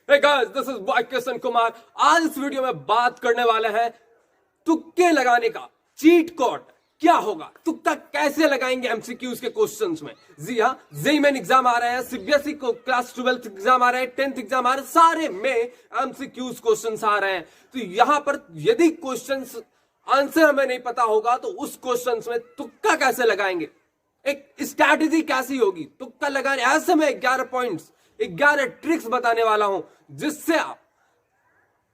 Hey guys, this is boy Kishan Kumar. आज इस video में बात करने वाले हैं तुक्के लगाने का चीट कोड क्या होगा, तुक्का कैसे लगाएंगे एमसीक्यूज के क्वेश्चंस में। जी हाँ, जेईई मेन एग्जाम आ रहे हैं, सीबीएसई को क्लास 12th एग्जाम आ रहे हैं, 10th एग्जाम आ रहे हैं, सारे में एमसीक्यूज क्वेश्चंस आ रहे हैं। तो यहां पर यदि क्वेश्चंस आंसर हमें नहीं पता होगा तो उस क्वेश्चंस में तुक्का कैसे लगाएंगे, एक स्ट्रैटेजी कैसी होगी तुक्का लगाने। ऐसे में 11 पॉइंट्स 11 ट्रिक्स बताने वाला हूं जिससे आप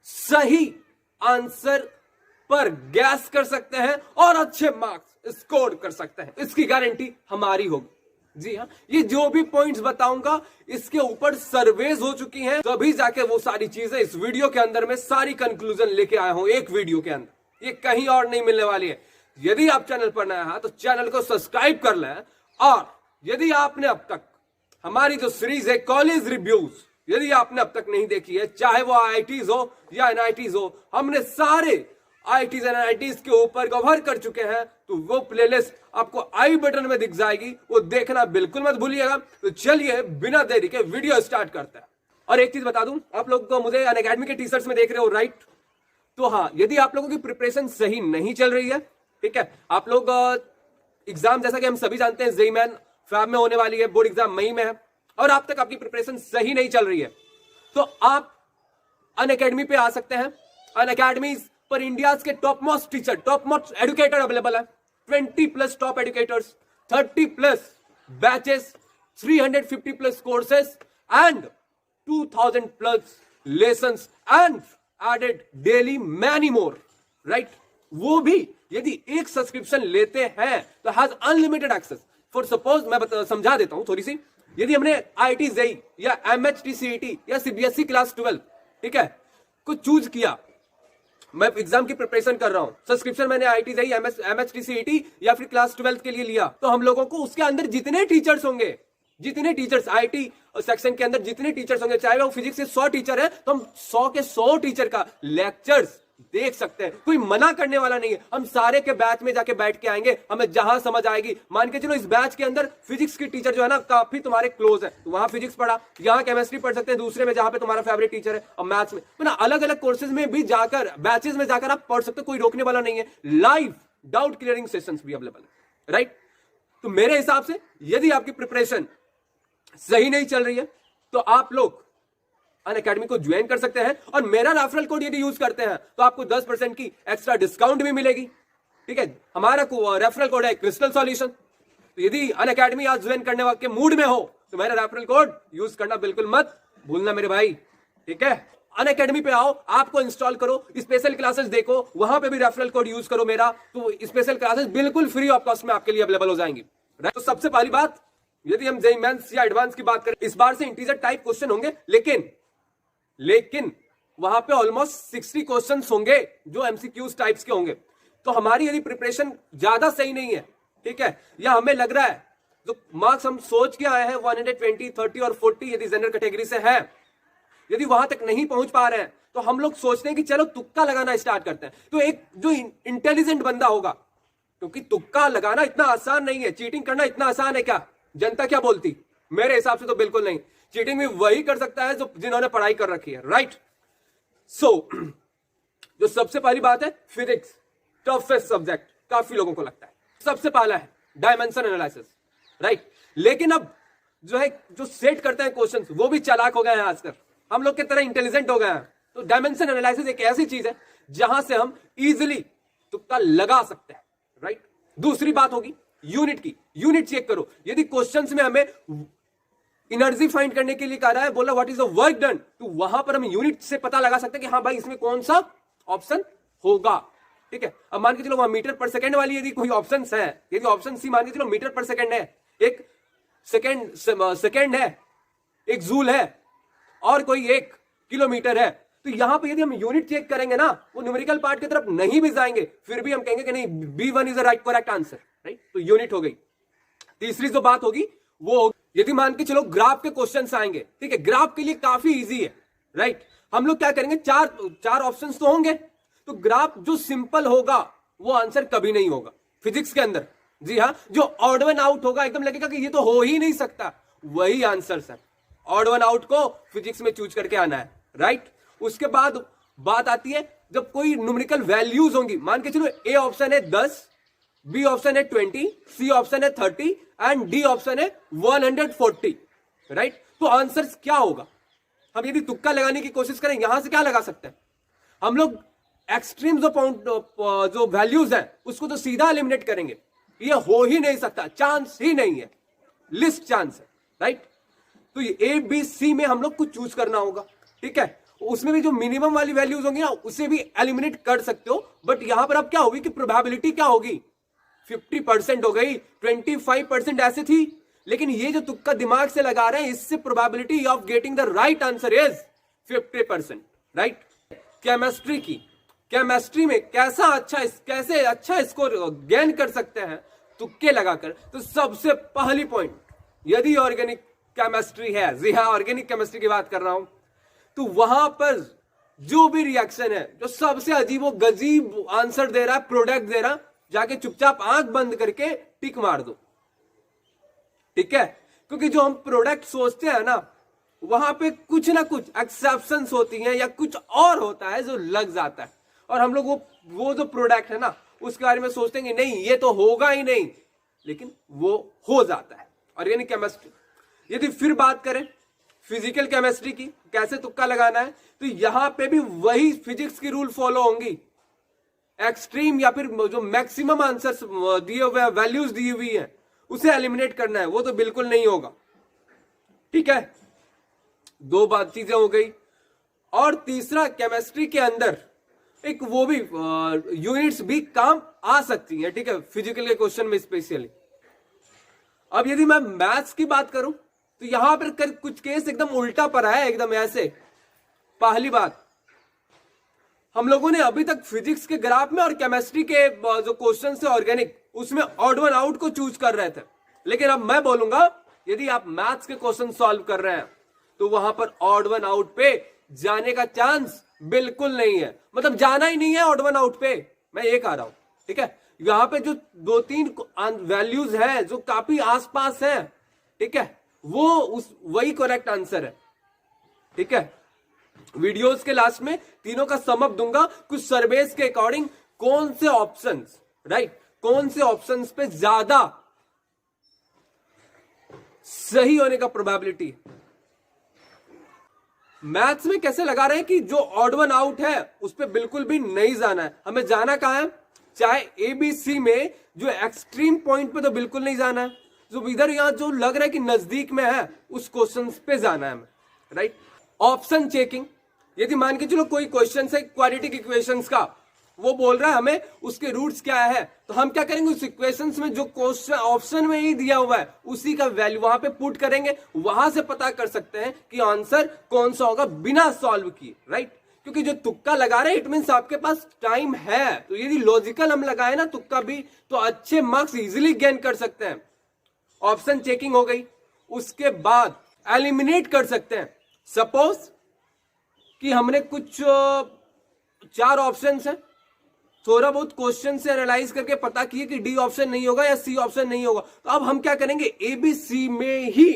सही आंसर पर गैस कर सकते हैं और अच्छे मार्क्स स्कोर कर सकते हैं। इसकी गारंटी हमारी होगी। जी हाँ, ये जो भी पॉइंट्स बताऊंगा इसके ऊपर सर्वेज हो चुकी हैं, तभी जाके वो सारी चीजें इस वीडियो के अंदर में सारी कंक्लूजन लेके आया हूं एक वीडियो के अंदर। ये कहीं और नहीं मिलने वाली है। यदि आप चैनल पर नया है तो चैनल को सब्सक्राइब कर लें, और यदि आपने अब तक हमारी जो सीरीज है कॉलेज रिव्यूज, यदि आपने अब तक नहीं देखी है, चाहे वो आईआईटीज हो या एनआईटीज हो, हमने सारे आईआईटीज एनआईटीज के ऊपर कवर कर चुके हैं। तो वो प्लेलिस्ट आपको आई बटन में दिख जाएगी, वो देखना बिल्कुल मत भूलिएगा। तो चलिए बिना देरी के वीडियो स्टार्ट करते हैं। और एक चीज बता दूं, आप लोग को मुझे अनअकैडमी के टी-शर्ट्स में देख रहे हो, राइट? तो हाँ, यदि आप लोगों की प्रिपरेशन सही नहीं चल रही है, ठीक है, आप लोग एग्जाम जैसा कि हम सभी जानते हैं जेईई मेन फैब में होने वाली है, बोर्ड एग्जाम मई में है, और आप तक आपकी प्रिपरेशन सही नहीं चल रही है, तो आप अनअकैडमी पे आ सकते हैं। अनअकैडमी पर इंडिया के top most teacher, top most educator available है। 20+ top educators, 30+ batches, 350+ courses and 2000+ lessons and added daily many more, right? वो भी यदि एक सब्सक्रिप्शन लेते हैं तो has unlimited access. For suppose मैं समझा देता हूं थोड़ी सी, यदि हमने आईआईटी जेईई या एमएचटी सीईटी या सीबीएसई क्लास 12, ठीक है, को चूज किया, मैं एग्जाम की प्रिपरेशन कर रहा हूं, सब्सक्रिप्शन मैंने आईआईटी जेईई एमएचटी सीईटी या फिर क्लास 12 के लिए लिया, तो हम लोगों को उसके अंदर जितने टीचर्स होंगे, जितने टीचर्स आईआईटी सेक्शन के अंदर जितने टीचर्स होंगे, चाहे वो फिजिक्स के 100 टीचर है तो हम 100 के 100 टीचर का लेक्चर्स देख सकते हैं। कोई मना करने वाला नहीं है। हम सारे के बैच में जाके बैठ के आएंगे, हमें जहां समझ आएगी। मान के चलो इस बैच के अंदर फिजिक्स की टीचर जो है ना काफी तुम्हारे क्लोज है, तो वहां फिजिक्स पढ़ा, यहाँ केमिस्ट्री पढ़ सकते हैं दूसरे में जहां पे तुम्हारा फेवरेट टीचर है, और मैथ्स में, तो ना अलग अलग कोर्सेज में भी जाकर, बैचेस में जाकर आप पढ़ सकते हो, कोई रोकने वाला नहीं है। लाइव डाउट क्लियरिंग सेशंस भी अवेलेबल है, राइट? तो मेरे हिसाब से यदि आपकी प्रिपरेशन सही नहीं चल रही है तो आप लोग अनअकैडमी को ज्वाइन कर सकते हैं, और मेरा रेफरल कोड यदि यूज करते हैं तो आपको 10% की एक्स्ट्रा डिस्काउंट भी मिलेगी, ठीक है? हमारा रेफरल कोड है क्रिस्टल सॉल्यूशन। तो यदि अनअकैडमी आज ज्वाइन करने के मूड में हो तो मेरा रेफरल कोड यूज करना बिल्कुल मत भूलना मेरे भाई, ठीक है? अनअकैडमी पे आओ, आपको इंस्टॉल करो, स्पेशल क्लासेस देखो, वहां पे भी रेफरल कोड यूज करो मेरा, तो स्पेशल क्लासेस बिल्कुल फ्री ऑफ कॉस्ट में आपके लिए अवेलेबल हो जाएंगी। तो सबसे पहली बात, यदि हम जेईई मेंस या एडवांस की बात करें, इस बार से इंटीजर टाइप क्वेश्चन होंगे, लेकिन वहां पे ऑलमोस्ट 60 क्वेश्चंस होंगे जो एमसीक्यूज टाइप्स के होंगे। तो हमारी यदि प्रिपरेशन ज्यादा सही नहीं है, ठीक है, या हमें लग रहा है जो मार्क्स हम सोच के आए हैं 120, 30 और 40 यदि जनरल कैटेगरी से है, यदि वहां तक नहीं पहुंच पा रहे हैं, तो हम लोग सोचते हैं कि चलो तुक्का लगाना स्टार्ट करते हैं। तो एक जो इंटेलिजेंट बंदा होगा, क्योंकि तुक्का लगाना इतना आसान नहीं है, चीटिंग करना इतना आसान है क्या? जनता क्या बोलती? मेरे हिसाब से तो बिल्कुल नहीं। चीटिंग भी वही कर सकता है जो जिन्होंने पढ़ाई कर रखी है, राइट? सो जो सबसे पहली बात है, फिजिक्स टफेस्ट सब्जेक्ट काफी लोगों को लगता है। सबसे पहला है डायमेंशन एनालिसिस, राइट? लेकिन अब जो है, जो सेट करते हैं क्वेश्चंस, वो भी चालाक हो गए हैं आजकल, हम लोग की तरह इंटेलिजेंट हो गए हैं। तो डायमेंशन एनालिसिस एक ऐसी चीज है जहां से हम इजिली तुक्का लगा सकते हैं, राइट? दूसरी बात होगी यूनिट की। यूनिट चेक करो, यदि क्वेश्चंस में हमें एनर्जी फाइंड करने के लिए कह रहा है, बोला what is the work done, तो वहां पर हम यूनिट से पता लगा सकते हैं कि हाँ भाई इसमें कौन सा ऑप्शन होगा, ठीक है? अब मान के चलो वहां मीटर पर सेकंड वाली यदि कोई ऑप्शन है, यदि ऑप्शन सी मान के चलो मीटर पर सेकंड है, एक सेकंड है, एक जूल है, और कोई 1 किलोमीटर है, तो यहां पे यदि हम यूनिट चेक करेंगे ना, वो न्यूमेरिकल पार्ट की तरफ नहीं भी जाएंगे, फिर भी हम कहेंगे कि नहीं B1 is the right correct answer, right? तो यूनिट हो गई। तीसरी जो बात होगी वो, यदि मान के चलो ग्राफ के क्वेश्चंस आएंगे, ठीक है, ग्राफ के लिए काफी इजी है, राइट? हम लोग क्या करेंगे, चार ऑप्शंस तो होंगे, तो ग्राफ जो सिंपल होगा वो आंसर कभी नहीं होगा फिजिक्स के अंदर। जी हाँ, जो ऑड वन आउट होगा, एकदम लगेगा कि ये तो हो ही नहीं सकता, वही answer sir. Odd one out को फिजिक्स में चूज करके आना है, राइट। उसके बाद बात आती है जब कोई न्यूमेरिकल वैल्यूज होंगी, मान के चलो ए ऑप्शन है 10, बी ऑप्शन है 20, सी ऑप्शन है 30 एंड डी ऑप्शन है 140, राइट। तो आंसर क्या होगा? हम यदि तुक्का लगाने की कोशिश करें, यहां से क्या लगा सकते हैं हम लोग? एक्सट्रीम जो वैल्यूज है उसको तो सीधा एलिमिनेट करेंगे, ये हो ही नहीं सकता, चांस ही नहीं है, लिस्ट चांस है, राइट। तो ये ए बी सी में हम लोग कुछ चूज करना होगा, ठीक है। उसमें भी जो मिनिमम वाली वैल्यूज होंगी ना उसे भी एलिमिनेट कर सकते हो, बट यहां पर अब क्या होगी कि प्रोबेबिलिटी क्या होगी? 50% हो गई, 25% ऐसे थी, लेकिन ये जो तुक्का दिमाग से लगा रहे हैं इससे probability of getting the right answer is 50%, right. Chemistry में कैसे अच्छा स्कोर गेन कर सकते हैं तुक्के लगाकर? तो सबसे पहली पॉइंट, यदि ऑर्गेनिक केमिस्ट्री है, जी हाँ ऑर्गेनिक केमिस्ट्री की बात कर रहा हूं, तो वहां पर जो भी रिएक्शन है, जो सबसे अजीबो गजीब आंसर दे रहा है, प्रोडक्ट दे रहा, जाके चुपचाप आंख बंद करके टिक मार दो, ठीक है। क्योंकि जो हम प्रोडक्ट सोचते हैं ना, वहां पे कुछ ना कुछ एक्सेप्शंस होती हैं या कुछ और होता है जो लग जाता है, और हम लोग वो जो प्रोडक्ट है ना उसके बारे में सोचते हैं कि नहीं ये तो होगा ही नहीं, लेकिन वो हो जाता है ऑर्गेनिक केमिस्ट्री। यदि फिर बात करें फिजिकल केमिस्ट्री की, कैसे तुक्का लगाना है, तो यहां पे भी वही फिजिक्स की रूल फॉलो होंगी। एक्सट्रीम या फिर जो मैक्सिमम आंसर्स दिए हुए वैल्यूज दी हुई है उसे एलिमिनेट करना है, वो तो बिल्कुल नहीं होगा, ठीक है। दो बात चीजें हो गई। और तीसरा, केमिस्ट्री के अंदर एक वो भी यूनिट्स भी काम आ सकती हैं, ठीक है, फिजिकल के क्वेश्चन में स्पेशली। अब यदि मैं मैथ्स की बात करूं तो यहां पर कुछ केस एकदम उल्टा पड़ा है, एकदम ऐसे। पहली बात, हम लोगों ने अभी तक फिजिक्स के ग्राफ में और केमिस्ट्री के जो क्वेश्चन थे ऑर्गेनिक, उसमें ऑड वन आउट को चूज कर रहे थे, लेकिन अब मैं बोलूंगा यदि आप मैथ्स के क्वेश्चन सॉल्व कर रहे हैं तो वहां पर ऑड वन आउट पे जाने का चांस बिल्कुल नहीं है, मतलब जाना ही नहीं है ऑड वन आउट पे, मैं ये कह रहा हूं, ठीक है। यहां पे जो 2-3 वैल्यूज हैं जो काफी आसपास हैं, ठीक है, वो वही करेक्ट आंसर है, ठीक है। वीडियोस के लास्ट में तीनों का समअप दूंगा, कुछ सर्वेस के अकॉर्डिंग कौन से ऑप्शंस, राइट, कौन से ऑप्शंस पे ज्यादा सही होने का प्रोबेबिलिटी। मैथ्स में कैसे लगा रहे हैं कि जो ऑड वन आउट है उस पर बिल्कुल भी नहीं जाना है, हमें जाना कहां है, चाहे एबीसी में जो एक्सट्रीम पॉइंट पे तो बिल्कुल नहीं जाना है, जो इधर यहां जो लग रहा है कि नजदीक में है उस क्वेश्चन पे जाना है हमें, राइट। ऑप्शन चेकिंग, यदि मान के चलो कोई क्वेश्चन है क्वाड्रेटिक इक्वेशंस का, वो बोल रहा है हमें उसके रूट्स क्या है, तो हम क्या करेंगे, उस इक्वेशंस में जो क्वेश्चन ऑप्शन में ही दिया हुआ है उसी का वैल्यू वहां पे पुट करेंगे, वहां से पता कर सकते हैं कि आंसर कौन सा होगा बिना सॉल्व किए, राइट। क्योंकि जो तुक्का लगा रहे हैं इट मींस आपके पास टाइम है, तो यदि लॉजिकल हम लगाए ना तुक्का भी, तो अच्छे मार्क्स इजिली गेन कर सकते हैं। ऑप्शन चेकिंग हो गई। उसके बाद एलिमिनेट कर सकते हैं, सपोज कि हमने कुछ 4 ऑप्शन है, थोड़ा बहुत क्वेश्चन से एनालाइज करके पता किए कि डी ऑप्शन नहीं होगा या सी ऑप्शन नहीं होगा, तो अब हम क्या करेंगे, ए बी सी में ही,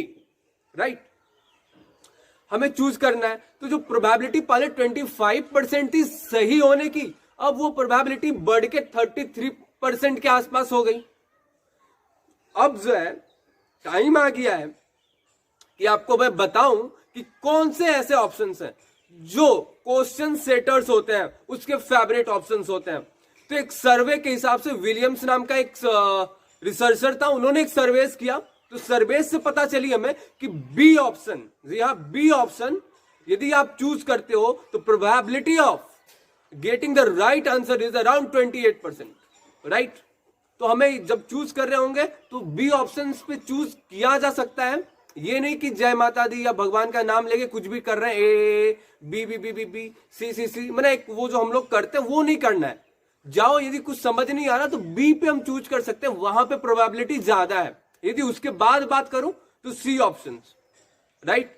राइट, हमें चूज करना है। तो जो प्रोबेबिलिटी पहले 25% थी सही होने की, अब वो प्रोबेबिलिटी बढ़ के 33% के आसपास हो गई। अब जो है टाइम आ गया है कि आपको मैं बताऊं कि कौन से ऐसे ऑप्शंस हैं जो क्वेश्चन सेटर्स होते हैं उसके फेवरेट ऑप्शंस होते हैं। तो एक सर्वे के हिसाब से विलियम्स नाम का एक रिसर्चर था, उन्होंने एक सर्वेस किया, तो सर्वेस से पता चली हमें कि बी ऑप्शन, जी हाँ बी ऑप्शन यदि आप चूज करते हो तो probability of getting the right answer is around 28%, right. तो हमें जब चूज कर रहे होंगे तो बी ऑप्शन पे चूज किया जा सकता है, ये नहीं कि जय माता दी या भगवान का नाम लेके कुछ भी कर रहे हैं, A B B B B B C C C, मैंने वो जो हम लोग करते हैं वो नहीं करना है। जाओ यदि कुछ समझ नहीं आ रहा तो बी पे हम चूज कर सकते हैं, वहां पे प्रोबेबिलिटी ज्यादा है। यदि उसके बाद बात करूं तो सी ऑप्शन, राइट,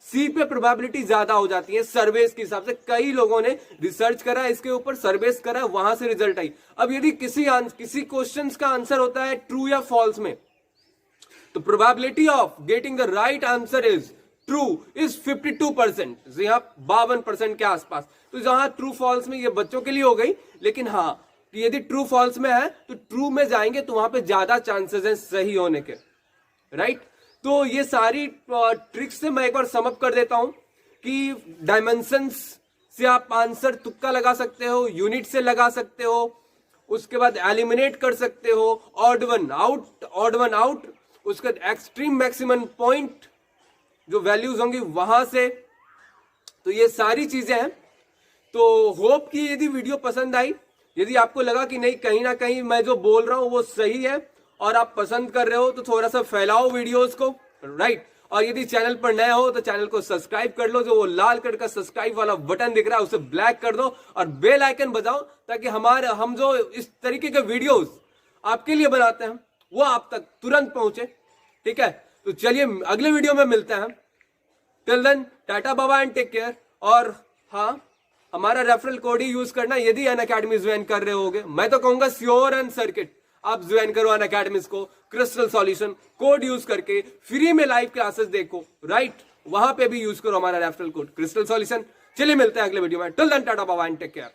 सी पे प्रोबेबिलिटी ज्यादा हो जाती है सर्वेस के हिसाब से। कई लोगों ने रिसर्च करा इसके ऊपर, सर्वेस करा, वहां से रिजल्ट आई। अब यदि किसी क्वेश्चन का आंसर होता है ट्रू या फॉल्स में, तो probability of getting the right answer is true is 52%, जी हाँ 52% के आसपास। तो जहां ट्रू फॉल्स में ये बच्चों के लिए हो गई, लेकिन हाँ यदि ट्रू फॉल्स में है तो ट्रू में जाएंगे तो वहां पे ज्यादा चांसेस हैं सही होने के, राइट। तो ये सारी ट्रिक्स से मैं एक बार समअप कर देता हूं कि डायमेंशंस से आप आंसर तुक्का लगा सकते हो, यूनिट से लगा सकते हो, उसके बाद एलिमिनेट कर सकते हो, ऑड वन आउट, उसके बाद एक्सट्रीम मैक्सिमम पॉइंट जो वैल्यूज होंगी वहां से। तो ये सारी चीजें हैं। तो होप कि यदि वीडियो पसंद आई, यदि आपको लगा कि नहीं कहीं ना कहीं मैं जो बोल रहा हूं वो सही है और आप पसंद कर रहे हो, तो थोड़ा सा फैलाओ वीडियोस को, राइट। और यदि चैनल पर नए हो तो चैनल को सब्सक्राइब कर लो, जो वो लाल कलर का सब्सक्राइब वाला बटन दिख रहा है उसे ब्लैक कर दो और बेल आइकन बजाओ, ताकि हम जो इस तरीके के वीडियोस आपके लिए बनाते हैं वो आप तक तुरंत पहुंचे, ठीक है। तो चलिए अगले वीडियो में मिलते हैं। टिल देन टाटा बाबा एंड टेक केयर। और हाँ, हमारा रेफरल कोड ही यूज करना यदि अनअकैडमी ज्वाइन कर रहे होगे। मैं तो कहूंगा श्योर एंड सर्किट आप ज्वाइन करो अनअकैडमी को, क्रिस्टल सॉल्यूशन कोड यूज करके फ्री में लाइव क्लासेस देखो, राइट। वहां पे भी यूज करो हमारा रेफरल कोड क्रिस्टल सॉल्यूशन। चलिए मिलते हैं अगले वीडियो में। टिल देन टाटा बाबा एंड टेक केयर।